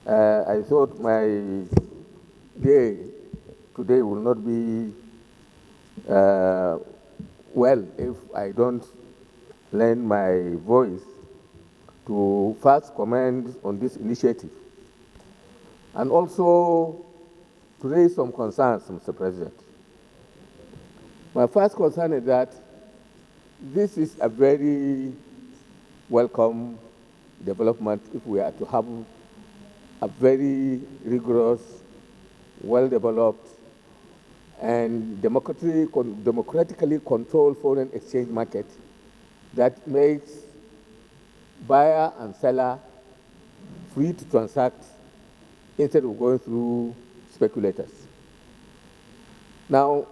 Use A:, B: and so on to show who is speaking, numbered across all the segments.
A: I thought my day today will not be well if I don't lend my voice to first comment on this initiative and also to raise some concerns, Mr. President. My first concern is that this is a very welcome development if we are to have a very rigorous, well-developed, and democratically controlled foreign exchange market that makes buyer and seller free to transact instead of going through speculators. Now,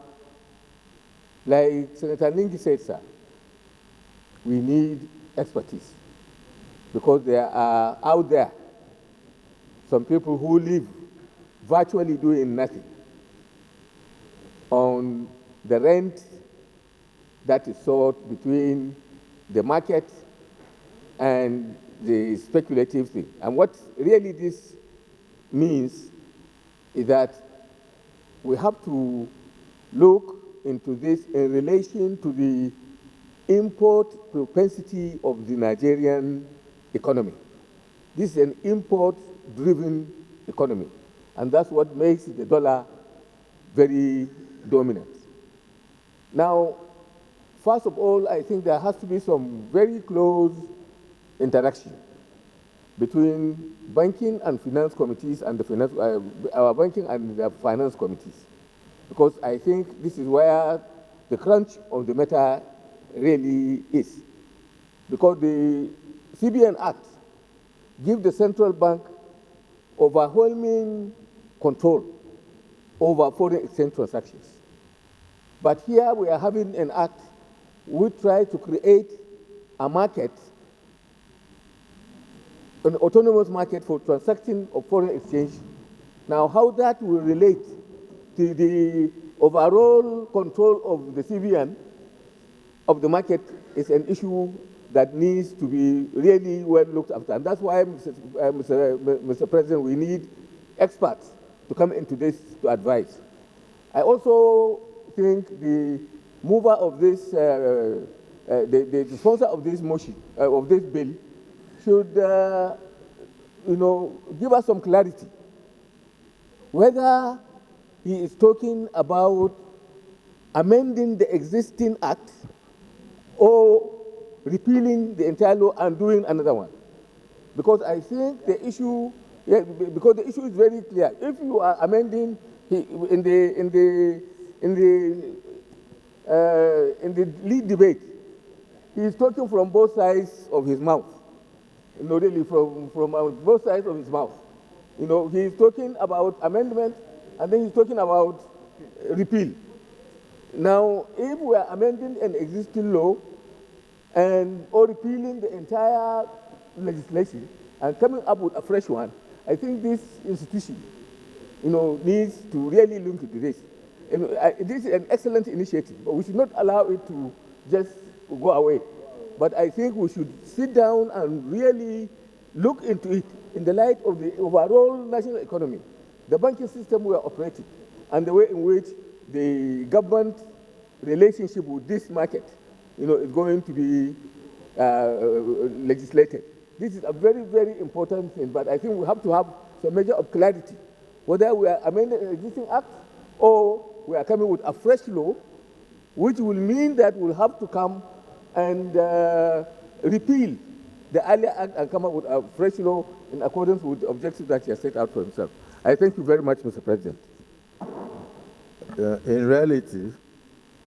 A: like Senator Ningi said, sir, we need expertise because there are out there some people who live virtually doing nothing on the rent that is sought between the market and the speculative thing. And what really this means is that we have to look into this in relation to the import propensity of the Nigerian economy. This is an import-driven economy, and that's what makes the dollar very dominant. Now, first of all, I think there has to be some very close interaction between banking and finance committees and our banking and the finance committees, because I think this is where the crunch of the matter really is. Because the CBN Act gives the central bank overwhelming control over foreign exchange transactions. But here we are having an act which tries to create a market, an autonomous market for transacting of foreign exchange. Now, how that will relate to the overall control of the CBN of the market is an issue that needs to be really well looked after. And that's why, Mr. President, we need experts to come into this to advise. I also think the mover of this, the sponsor of this motion, of this bill, should, give us some clarity whether he is talking about amending the existing act or repealing the entire law and doing another one. Because I think the issue, because the issue is very clear. If you are amending in the lead debate, he is talking from both sides of his mouth. Really from both sides of his mouth. He is talking about amendment, and then he's talking about repeal. Now, if we are amending an existing law or repealing the entire legislation and coming up with a fresh one, I think this institution, needs to really look into this. This is an excellent initiative, but we should not allow it to just go away. But I think we should sit down and really look into it in the light of the overall national economy, the banking system we are operating, and the way in which the government relationship with this market, is going to be legislated. This is a very, very important thing, but I think we have to have some measure of clarity, whether we are amending an existing act or we are coming with a fresh law, which will mean that we'll have to come and repeal the earlier act and come up with a fresh law in accordance with the objectives that he has set out for himself. I thank you very much, Mr. President.
B: In reality,